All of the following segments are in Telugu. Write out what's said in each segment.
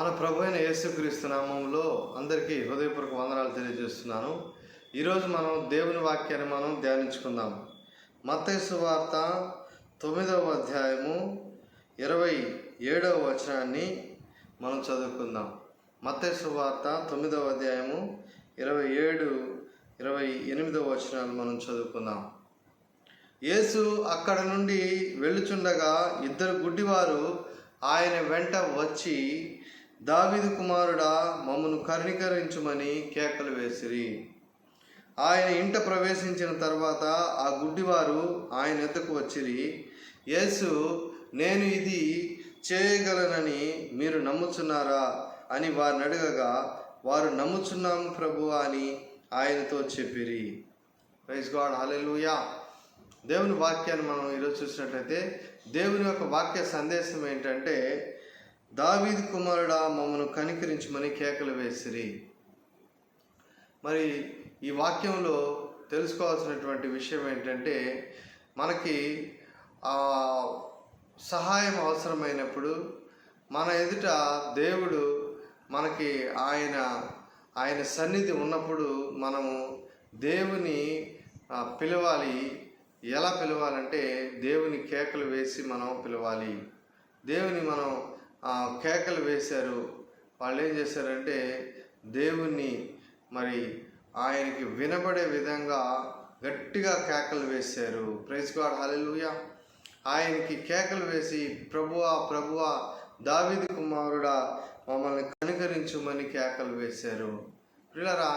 మన ప్రభు అయిన యేసుక్రీస్తు నామములో అందరికీ హృదయపూర్వక వందనాలు తెలియజేస్తున్నాను. ఈరోజు మనం దేవుని వాక్యాన్ని మనం ధ్యానించుకుందాం. మత్తయి సువార్త 9వ అధ్యాయము 27వ వచనాన్ని మనం చదువుకుందాం. మత్తయి సువార్త 9వ అధ్యాయము 27, 28వ వచనాలు మనం చదువుకుందాం. యేసు అక్కడ నుండి వెళ్ళుచుండగా ఇద్దరు గుడ్డివారు ఆయన వెంట వచ్చి, దావీదు కుమారుడా, మమ్మను కనికరించుమని కేకలు వేసిరి. ఆయన ఇంట ప్రవేశించిన తర్వాత ఆ గుడ్డివారు ఆయన ఎద్దకు వచ్చిరి. యేసు, నేను ఇది చేయగలనని మీరు నమ్ముచున్నారా అని వారిని అడగగా, వారు నమ్ముచున్నాము ప్రభువా అని ఆయనతో చెప్పిరి. ప్రైజ్ గాడ్, హల్లెలూయా. దేవుని వాక్యాన్ని మనం ఈరోజు చూసినట్లయితే దేవుని యొక్క వాక్య సందేశం ఏంటంటే, దావీదు కుమారుడా, మమ్మను కనికరించమని కేకలు వేసిరి. మరి ఈ వాక్యంలో తెలుసుకోవాల్సినటువంటి విషయం ఏంటంటే, మనకి సహాయం అవసరమైనప్పుడు మన ఎదుట దేవుడు మనకి ఆయన సన్నిధి ఉన్నప్పుడు మనము దేవుని పిలవాలి. ఎలా పిలవాలంటే, దేవుని కేకలు వేసి మనం పిలవాలి. దేవుని మనం కేకలు వేశారు. వాళ్ళు ఏం చేశారంటే, దేవుణ్ణి మరి ఆయనకి వినబడే విధంగా గట్టిగా కేకలు వేశారు. ప్రైజ్ గాడ్, హల్లెలూయా. ఆయనకి కేకలు వేసి, ప్రభువా ప్రభువా, దావీదు కుమారుడా, మమ్మల్ని కనికరించుమని కేకలు వేశారు. ప్రియులారా,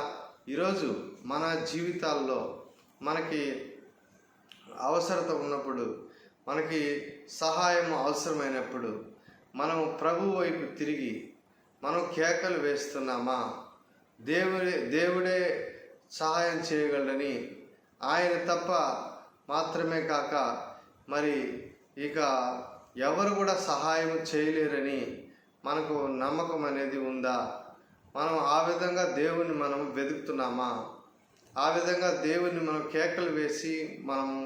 ఈరోజు మన జీవితాల్లో మనకి అవసరత ఉన్నప్పుడు, మనకి సహాయం అవసరమైనప్పుడు మనం ప్రభు వైపు తిరిగి మనం కేకలు వేస్తున్నామా? దేవుడే సహాయం చేయగలడని, ఆయన తప్ప మాత్రమే కాక మరి ఇక ఎవరు కూడా సహాయం చేయలేరని మనకు నమ్మకం అనేది ఉందా? మనం ఆ విధంగా దేవుణ్ణి మనం వెతుకుతున్నామా? ఆ విధంగా దేవుణ్ణి మనం కేకలు వేసి మనము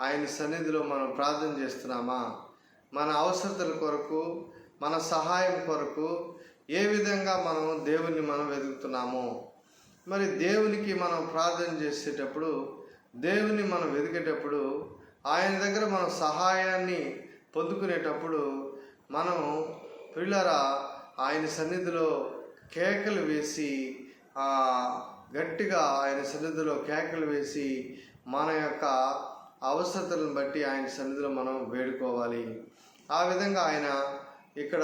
ఆయన సన్నిధిలో మనం ప్రార్థన చేస్తున్నామా? మన అవసరతల కొరకు, మన సహాయం కొరకు ఏ విధంగా మనం దేవుణ్ణి మనం వెతుకుతున్నామో, మరి దేవునికి మనం ప్రార్థన చేసేటప్పుడు, దేవుని మనం వెతికేటప్పుడు, ఆయన దగ్గర మనం సహాయాన్ని పొందుకునేటప్పుడు మనం పిల్లరా ఆయన సన్నిధిలో కేకలు వేసి, గట్టిగా ఆయన సన్నిధిలో కేకలు వేసి మన యొక్క అవసరతలను బట్టి ఆయన సన్నిధిలో మనం వేడుకోవాలి. ఆ విధంగా ఆయన ఇక్కడ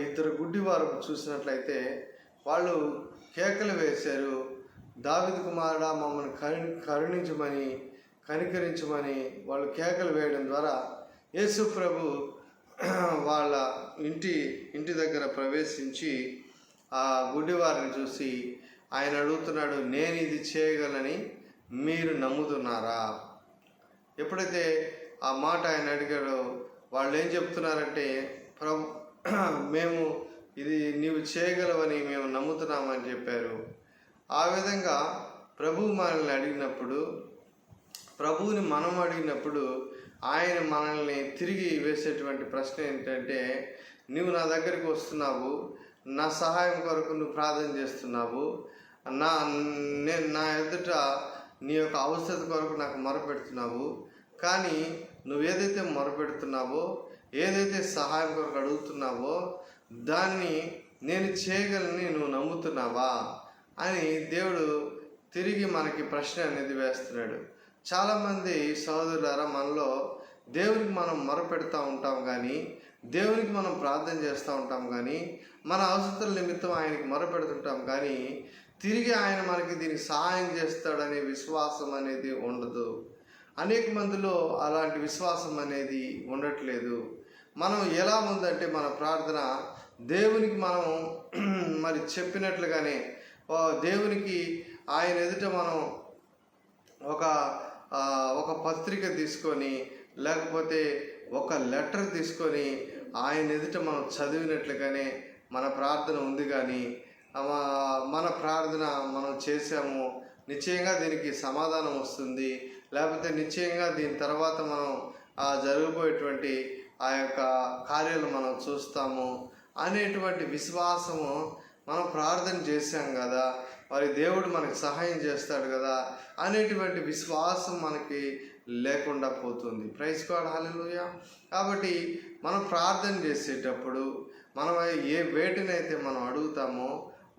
ఇద్దరు గుడ్డివారు చూసినట్లయితే వాళ్ళు కేకలు వేశారు. దావీదు కుమారుడా, మమ్మల్ని కనికరించమని వాళ్ళు కేకలు వేయడం ద్వారా యేసు ప్రభు వాళ్ళ ఇంటి దగ్గర ప్రవేశించి ఆ గుడ్డివారిని చూసి ఆయన అడుగుతున్నాడు, నేను ఇది చేయగలని మీరు నమ్ముతున్నారా? ఎప్పుడైతే ఆ మాట ఆయన అడిగాడో వాళ్ళు ఏం చెప్తున్నారంటే, ప్రభు, మేము ఇది నీవు చేయగలవని మేము నమ్ముతున్నామని చెప్పారు. ఆ విధంగా ప్రభువు మనల్ని అడిగినప్పుడు, ప్రభువుని మనం అడిగినప్పుడు ఆయన మనల్ని తిరిగి వేసేటువంటి ప్రశ్న ఏంటంటే, నువ్వు నా దగ్గరికి వస్తున్నావు, నా సహాయం కొరకు నువ్వు ప్రార్థన చేస్తున్నావు, నా ఎదుట నీ యొక్క అవసరత కొరకు నాకు మొరపెడుతున్నావు, కానీ నువ్వు ఏదైతే మొరపెడుతున్నావో, ఏదైతే సహాయం కొరకు అడుగుతున్నావో దాన్ని నేను చేయగలని నువ్వు నమ్ముతున్నావా అని దేవుడు తిరిగి మనకి ప్రశ్న అనేది వేస్తున్నాడు. చాలామంది సహోదరులారా, మనలో దేవునికి మనం మొరపెడుతూ ఉంటాం కానీ, దేవునికి మనం ప్రార్థన చేస్తూ ఉంటాం కానీ, మన అవసరతల నిమిత్తం ఆయనకి మొరపెడుతుంటాం కానీ, తిరిగి ఆయన మనకి దీనికి సహాయం చేస్తాడనే విశ్వాసం అనేది ఉండదు. అనేక మందిలో అలాంటి విశ్వాసం అనేది ఉండట్లేదు. మనం ఎలా ఉందంటే, మన ప్రార్థన దేవునికి మనం మరి చెప్పినట్లుగానే దేవునికి ఆయన ఎదుట మనం ఒక పత్రిక తీసుకొని, లేకపోతే ఒక లెటర్ తీసుకొని ఆయన ఎదుట మనం చదివినట్లుగానే మన ప్రార్థన ఉంది. కానీ మన ప్రార్థన మనం చేసాము, నిశ్చయంగా దీనికి సమాధానం వస్తుంది, లేకపోతే నిశ్చయంగా దీని తర్వాత మనం జరగబోయేటువంటి ఆ యొక్క కార్యాలు మనం చూస్తాము అనేటువంటి విశ్వాసము, మనం ప్రార్థన చేశాం కదా, మరి దేవుడు మనకి సహాయం చేస్తాడు కదా అనేటువంటి విశ్వాసం మనకి లేకుండా పోతుంది. ప్రైజ్ గాడ్, హల్లెలూయా. కాబట్టి మనం ప్రార్థన చేసేటప్పుడు మనం వేటినైతే మనం అడుగుతామో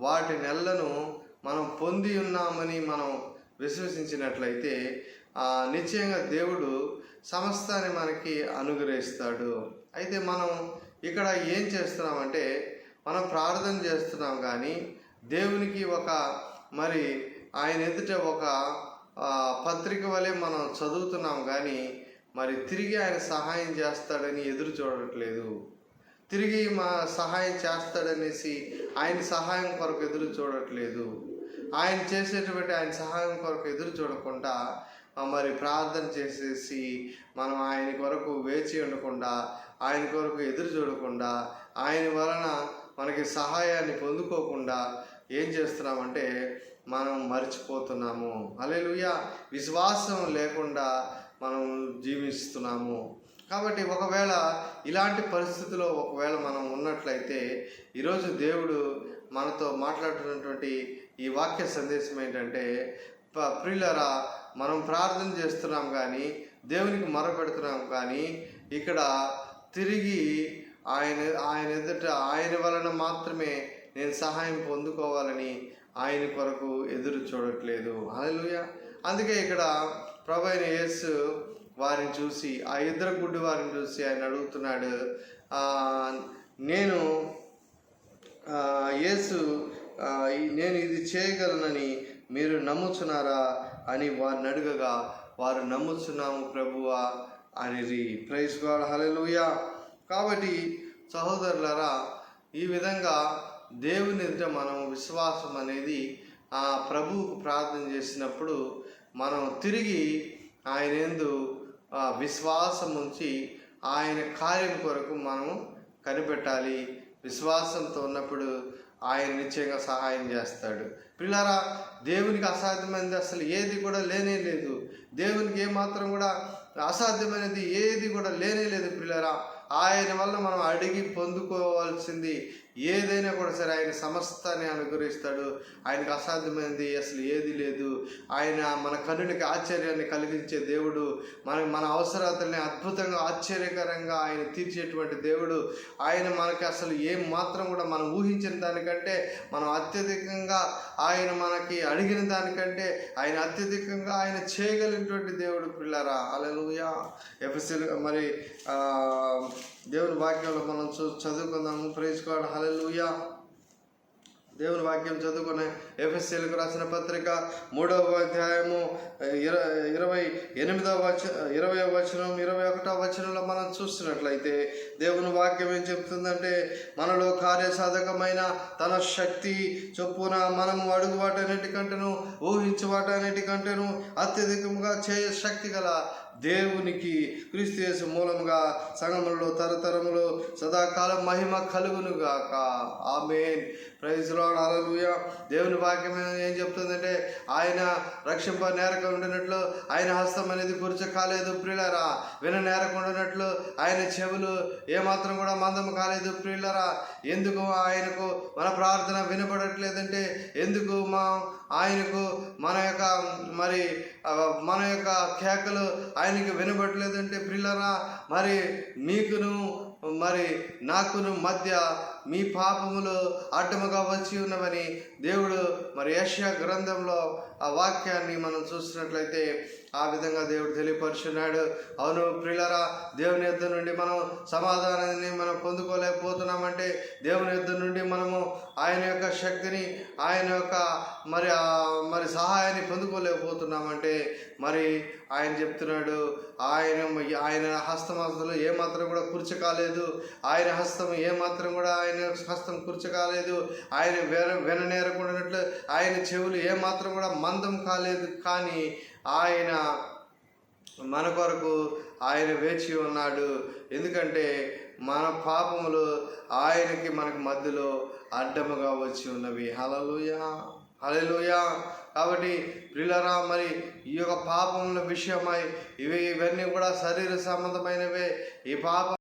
వాటి నెలను మనం పొంది ఉన్నామని మనం విశ్వసించినట్లయితే నిశ్చయంగా దేవుడు సమస్తాన్ని మనకి అనుగ్రహిస్తాడు. అయితే మనం ఇక్కడ ఏం చేస్తున్నామంటే, మనం ప్రార్థన చేస్తున్నాం కానీ దేవునికి మరి ఆయన ఎదుట ఒక పత్రిక వలె మనం చదువుతున్నాం కానీ మరి తిరిగి ఆయన సహాయం చేస్తాడని ఎదురు చూడట్లేదు. తిరిగి సహాయం చేస్తాడనేసి ఆయన సహాయం కొరకు ఎదురు చూడట్లేదు. ఆయన చేసేటువంటి ఆయన సహాయం కొరకు ఎదురు చూడకుండా మరి ప్రార్థన చేసేసి మనం ఆయన కొరకు వేచి ఉండకుండా, ఆయన కొరకు ఎదురు చూడకుండా, ఆయన వలన మనకి సహాయాన్ని పొందుకోకుండా ఏం చేస్తున్నామంటే మనం మర్చిపోతున్నాము. హల్లెలూయా. విశ్వాసం లేకుండా మనం జీవిస్తున్నాము. కాబట్టి ఒకవేళ ఇలాంటి పరిస్థితిలో ఒకవేళ మనం ఉన్నట్లయితే ఈరోజు దేవుడు మనతో మాట్లాడుతున్నటువంటి ఈ వాక్య సందేశం ఏంటంటే, ప్రియులారా, మనం ప్రార్థన చేస్తున్నాం కానీ దేవునికి మొరపెడుతున్నాం కానీ ఇక్కడ తిరిగి ఆయన ఎదుట ఆయన వలన మాత్రమే నేను సహాయం పొందుకోవాలని ఆయన కొరకు ఎదురు చూడట్లేదు. హల్లెలూయా. అందుకే ఇక్కడ ప్రభువైన యేసు వారిని చూసి, ఆ ఇద్దరు గుడ్డి వారిని చూసి ఆయన అడుగుతున్నాడు, నేను ఇది చేయగలనని మీరు నమ్ముచున్నారా అని వారిని అడగగా వారు నమ్ముచున్నాము ప్రభువా అనిరి. ప్రైజ్ గాడ్, హల్లెలూయా. కాబట్టి సహోదరులారా, ఈ విధంగా దేవుని ఎదుట మనం విశ్వాసం అనేది ప్రభువుకు ప్రార్థన చేసినప్పుడు మనం తిరిగి ఆయన యందు విశ్వాసం ఉంచి ఆయన కార్యం కొరకు మనం కనిపెట్టాలి. విశ్వాసంతో ఉన్నప్పుడు ఆయన నిశ్చయంగా సహాయం చేస్తాడు. ప్రియులారా, దేవునికి అసాధ్యమైనది అసలు ఏది కూడా లేనే లేదు. దేవునికి ఏమాత్రం కూడా అసాధ్యమైనది ఏది కూడా లేనే లేదు. ప్రియులారా, ఆయన వల్ల మనం అడిగి పొందుకోవాల్సింది ఏదైనా కూడా సరే ఆయన సమస్తాన్ని అనుగ్రహిస్తాడు. ఆయనకు అసాధ్యమైనది అసలు ఏది లేదు. ఆయన మన కన్నులకి ఆశ్చర్యాన్ని కలిగించే దేవుడు. మన అవసరాలని అద్భుతంగా ఆశ్చర్యకరంగా ఆయన తీర్చేటువంటి దేవుడు. ఆయన మనకి అసలు ఏం మాత్రం కూడా మనం ఊహించిన దానికంటే మనం అత్యధికంగా ఆయన మనకి అడిగిన దానికంటే ఆయన అత్యధికంగా ఆయన చేయగలిగినటువంటి దేవుడు. పిల్లరా, హల్లెలూయా. ఎఫెసీయులు మరి దేవుని వాక్యంలో మనం చదువుకుందాము. ప్రైజ్ గాడ్, హల్లెలూయా. దేవుని వాక్యం చదువుకునే ఎఫెసీయులకు రాసిన పత్రిక 3వ అధ్యాయము 20వ వచనం 21వ వచనంలో మనం చూస్తున్నట్లయితే దేవుని వాక్యం ఏం చెప్తుందంటే, మనలో కార్యసాధకమైన తన శక్తి చొప్పున మనము అడుగు వాటన్నిటికంటేను ఊహించు వాటన్నిటికంటేను అత్యధికంగా శక్తి గల దేవునికి క్రీస్తు యేసు మూలముగా సంఘములలో తరతరములు సదాకాలం మహిమ కలుగునుగాక. ఆమేన్. ప్రైజ్ లార్డ్, హల్లెలూయా. దేవుని వాక్యం ఏం చెప్తుందంటే, ఆయన రక్షింప నేరక ఉండినట్లు ఆయన హస్తం అనేది కుర్చ కాలేదు ప్రియులరా. నేరకుండానట్లు ఆయన చెవులు ఏమాత్రం కూడా మందము కాలేదు ప్రియులరా. ఎందుకు ఆయనకు మన ప్రార్థన వినపడట్లేదంటే, ఎందుకు ఆయనకు మన యొక్క కేకలు ఆయనకి వినబడలేదంటే ప్రియులరా, మరి మీకును మరి నాకును మధ్య మీ పాపములు అడ్డముగా వచ్చి ఉన్నవని దేవుడు మరి యెషయా గ్రంథంలో ఆ వాక్యాన్ని మనం చూసినట్లయితే ఆ విధంగా దేవుడు తెలియపరుచున్నాడు. అవును ప్రియులారా, దేవుని యొద్ద నుండి మనం సమాధానాన్ని మనం పొందుకోలేకపోతున్నామంటే, దేవుని యొద్ద నుండి మనము ఆయన యొక్క శక్తిని ఆయన యొక్క మరి సహాయాన్ని పొందుకోలేకపోతున్నామంటే మరి ఆయన చెప్తున్నాడు, ఆయన హస్తమాసలు ఏమాత్రం కూడా కుర్చ కాలేదు. ఆయన హస్తం ఏమాత్రం కూడా ఆయన హస్తం కుర్చ కాలేదు. ఆయన విననేరకుండానట్లు ఆయన చెవులు ఏమాత్రం కూడా మందం కాలేదు. కానీ ఆయన మన కొరకు ఆయన వేచి ఉన్నాడు. ఎందుకంటే మన పాపములు ఆయనకి మనకి మధ్యలో అడ్డముగా వచ్చి ఉన్నవి. హల్లెలూయా, హల్లెలూయా. కాబట్టి ప్రియులారా, మరి ఈ యొక్క పాపముల విషయమై ఇవన్నీ కూడా శరీర సంబంధమైనవే. ఈ పాపం